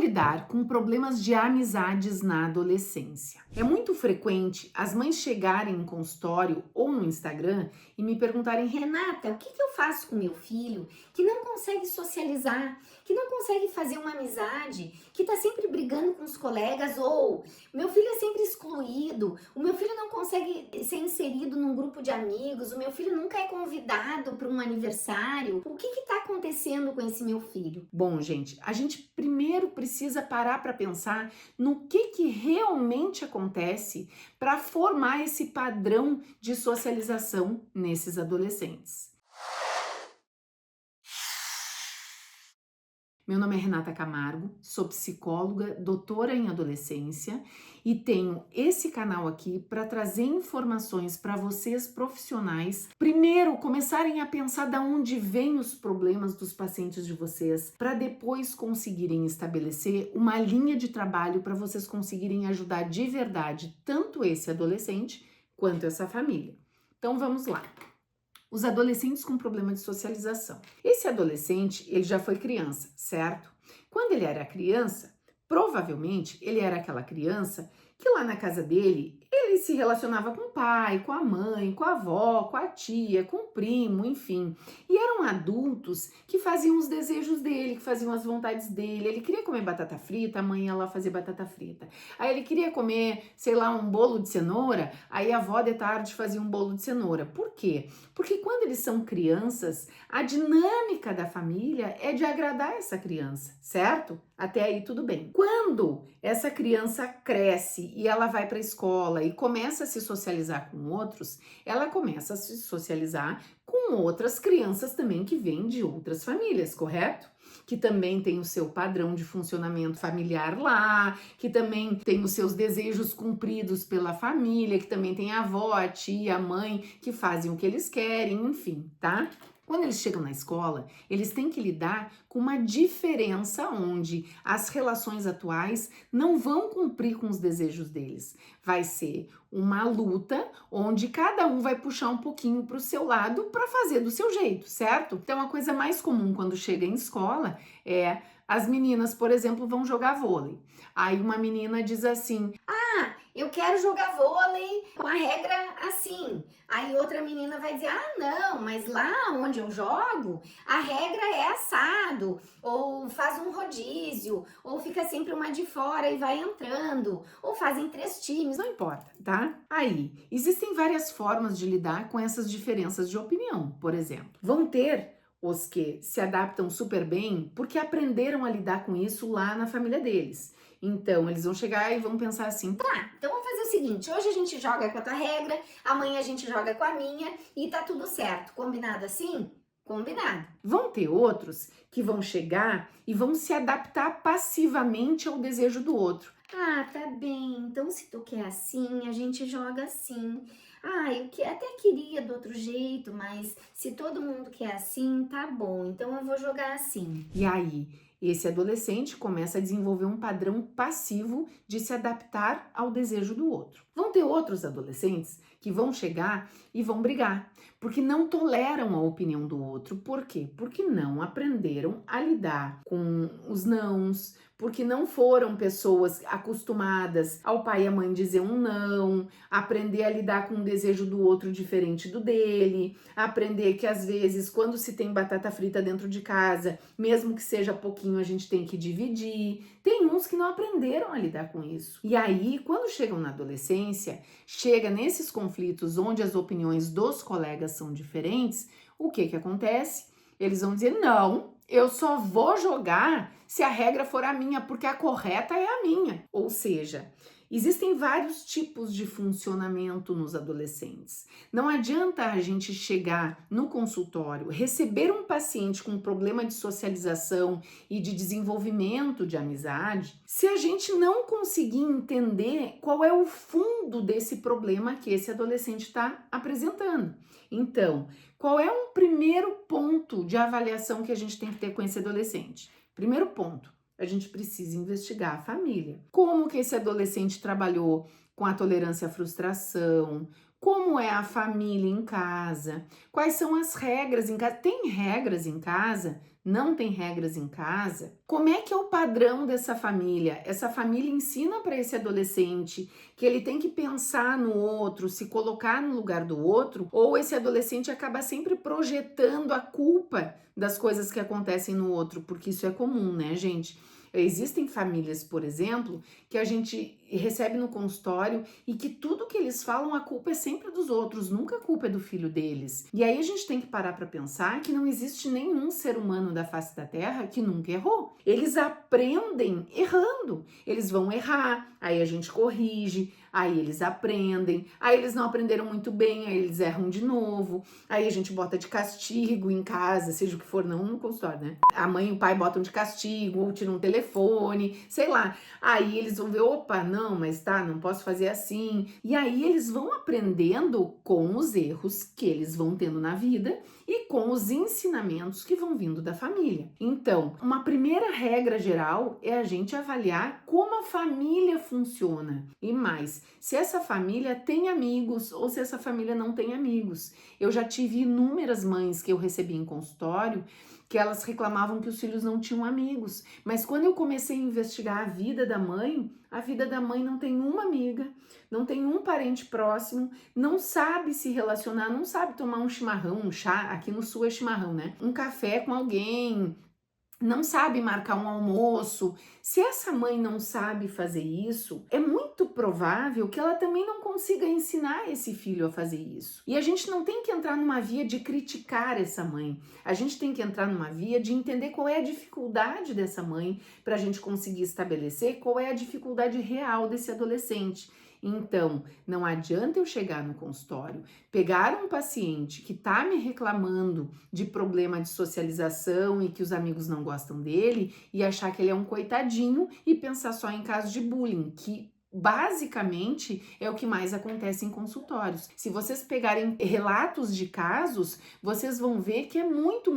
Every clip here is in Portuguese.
lidar com problemas de amizades na adolescência? É muito frequente as mães chegarem em consultório ou no Instagram e me perguntarem: Renata, o que eu faço com meu filho que não consegue socializar, que não consegue fazer uma amizade, que está sempre brigando com os colegas, ou meu filho é sempre excluído, o meu filho não consegue ser inserido num grupo de amigos, o meu filho nunca é convidado para um aniversário. O que está acontecendo com esse meu filho? Bom, gente, a gente primeiro precisa parar para pensar no que realmente acontece para formar esse padrão de socialização nesses adolescentes. Meu nome é Renata Camargo, sou psicóloga, doutora em adolescência e tenho esse canal aqui para trazer informações para vocês profissionais. Primeiro, começarem a pensar de onde vêm os problemas dos pacientes de vocês, para depois conseguirem estabelecer uma linha de trabalho para vocês conseguirem ajudar de verdade tanto esse adolescente quanto essa família. Então vamos lá. Os adolescentes com problema de socialização. Esse adolescente, ele já foi criança, certo? Quando ele era criança, provavelmente ele era aquela criança que lá na casa dele, ele se relacionava com o pai, com a mãe, com a avó, com a tia, com o primo, enfim. E eram adultos que faziam os desejos dele, que faziam as vontades dele. Ele queria comer batata frita, a mãe ia lá fazer batata frita. Aí ele queria comer, sei lá, um bolo de cenoura, aí a avó de tarde fazia um bolo de cenoura. Por quê? Porque quando eles são crianças, a dinâmica da família é de agradar essa criança, certo? Até aí tudo bem. Quando essa criança cresce e ela vai para a escola e começa a se socializar com outros, ela começa a se socializar com outras crianças também que vêm de outras famílias, correto? Que também tem o seu padrão de funcionamento familiar lá, que também tem os seus desejos cumpridos pela família, que também tem a avó, a tia, a mãe, que fazem o que eles querem, enfim, tá? Quando eles chegam na escola, eles têm que lidar com uma diferença onde as relações atuais não vão cumprir com os desejos deles. Vai ser uma luta onde cada um vai puxar um pouquinho para o seu lado para fazer do seu jeito, certo? Então a coisa mais comum quando chega em escola é as meninas, por exemplo, vão jogar vôlei. Aí uma menina diz assim: Eu quero jogar vôlei com a regra assim. Aí outra menina vai dizer: ah, não, mas lá onde eu jogo, a regra é assado. Ou faz um rodízio, ou fica sempre uma de fora e vai entrando. Ou fazem 3 times. não importa, tá? Aí, existem várias formas de lidar com essas diferenças de opinião, por exemplo. Vão ter os que se adaptam super bem porque aprenderam a lidar com isso lá na família deles. Então, eles vão chegar e vão pensar assim: Então vamos fazer o seguinte: hoje a gente joga com a tua regra, amanhã a gente joga com a minha e tá tudo certo. Combinado assim? Combinado. vão ter outros que vão chegar e vão se adaptar passivamente ao desejo do outro. Ah, tá bem. Então, se tu quer assim, a gente joga assim. Ah, eu que até queria do outro jeito, mas se todo mundo quer assim, tá bom. Então eu vou jogar assim. E aí, esse adolescente começa a desenvolver um padrão passivo de se adaptar ao desejo do outro. Vão ter outros adolescentes que vão chegar e vão brigar, porque não toleram a opinião do outro. Por quê? Porque não aprenderam a lidar com os nãos, porque não foram pessoas acostumadas ao pai e à mãe dizer um não, aprender a lidar com o desejo do outro diferente do dele, aprender que às vezes quando se tem batata frita dentro de casa, mesmo que seja pouquinho, a gente tem que dividir. Tem uns que não aprenderam a lidar com isso. E aí, quando chegam na adolescência, chega nesses conflitos onde as opiniões dos colegas são diferentes, o que acontece? Eles vão dizer: não, eu só vou jogar se a regra for a minha, porque a correta é a minha. Ou seja, existem vários tipos de funcionamento nos adolescentes. Não adianta a gente chegar no consultório, receber um paciente com problema de socialização e de desenvolvimento de amizade, se a gente não conseguir entender qual é o fundo desse problema que esse adolescente está apresentando. Então, qual é um primeiro ponto de avaliação que a gente tem que ter com esse adolescente? Primeiro ponto: a gente precisa investigar a família. Como que esse adolescente trabalhou com a tolerância à frustração, como é a família em casa, quais são as regras em casa, tem regras em casa? Não tem regras em casa? Como é que é o padrão dessa família? Essa família ensina para esse adolescente que ele tem que pensar no outro, se colocar no lugar do outro, ou esse adolescente acaba sempre projetando a culpa das coisas que acontecem no outro, porque isso é comum, né, gente? Existem famílias, por exemplo, que a gente recebe no consultório e que tudo que eles falam, a culpa é sempre dos outros, nunca a culpa é do filho deles. E aí a gente tem que parar para pensar que não existe nenhum ser humano da face da Terra que nunca errou. Eles aprendem errando. Eles vão errar, aí a gente corrige, aí eles aprendem, aí eles não aprenderam muito bem, aí eles erram de novo, aí a gente bota de castigo em casa, seja o que for, não no consultório, né? A mãe e o pai botam de castigo, ou tiram um telefone, sei lá. Aí eles vão ver, opa, não, mas tá, não posso fazer assim. E aí eles vão aprendendo com os erros que eles vão tendo na vida e com os ensinamentos que vão vindo da família. Então, uma primeira regra geral é a gente avaliar como a família funciona. E mais, se essa família tem amigos ou se essa família não tem amigos. Eu já tive inúmeras mães que eu recebi em consultório que elas reclamavam que os filhos não tinham amigos. Mas quando eu comecei a investigar a vida da mãe não tem uma amiga, não tem um parente próximo, não sabe se relacionar, não sabe tomar um chimarrão, um chá, aqui no sul é chimarrão, né? Um café com alguém, não sabe marcar um almoço. Se essa mãe não sabe fazer isso, é muito provável que ela também não consiga ensinar esse filho a fazer isso. E a gente não tem que entrar numa via de criticar essa mãe. A gente tem que entrar numa via de entender qual é a dificuldade dessa mãe para a gente conseguir estabelecer qual é a dificuldade real desse adolescente. Então, não adianta eu chegar no consultório, pegar um paciente que está me reclamando de problema de socialização e que os amigos não gostam dele e achar que ele é um coitadinho e pensar só em casos de bullying, que basicamente é o que mais acontece em consultórios. Se vocês pegarem relatos de casos, vocês vão ver que é muito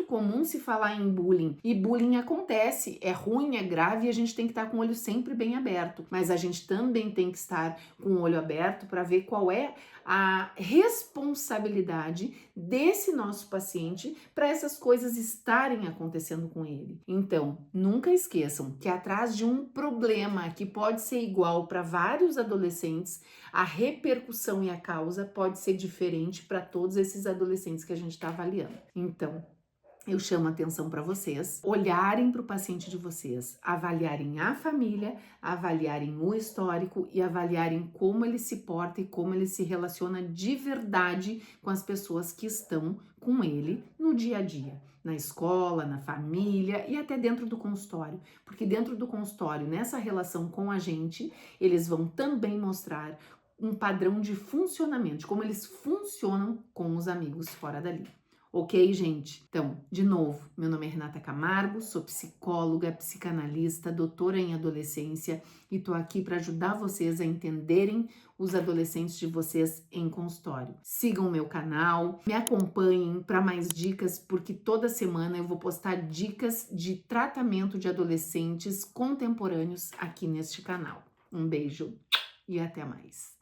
comum se falar em bullying. E bullying acontece, é ruim, é grave e a gente tem que estar com o olho sempre bem aberto. Mas a gente também tem que estar com o olho aberto para ver qual é a responsabilidade desse nosso paciente para essas coisas estarem acontecendo com ele. Então, nunca esqueçam que atrás de um problema que pode ser igual para vários adolescentes, a repercussão e a causa pode ser diferente para todos esses adolescentes que a gente está avaliando. Então, eu chamo a atenção para vocês olharem para o paciente de vocês, avaliarem a família, avaliarem o histórico e avaliarem como ele se porta e como ele se relaciona de verdade com as pessoas que estão com ele no dia a dia, na escola, na família e até dentro do consultório. Porque dentro do consultório, nessa relação com a gente, eles vão também mostrar um padrão de funcionamento, de como eles funcionam com os amigos fora dali. Ok, gente? Então, de novo, meu nome é Renata Camargo, sou psicóloga, psicanalista, doutora em adolescência e tô aqui para ajudar vocês a entenderem os adolescentes de vocês em consultório. Sigam o meu canal, me acompanhem para mais dicas, porque toda semana eu vou postar dicas de tratamento de adolescentes contemporâneos aqui neste canal. Um beijo e até mais.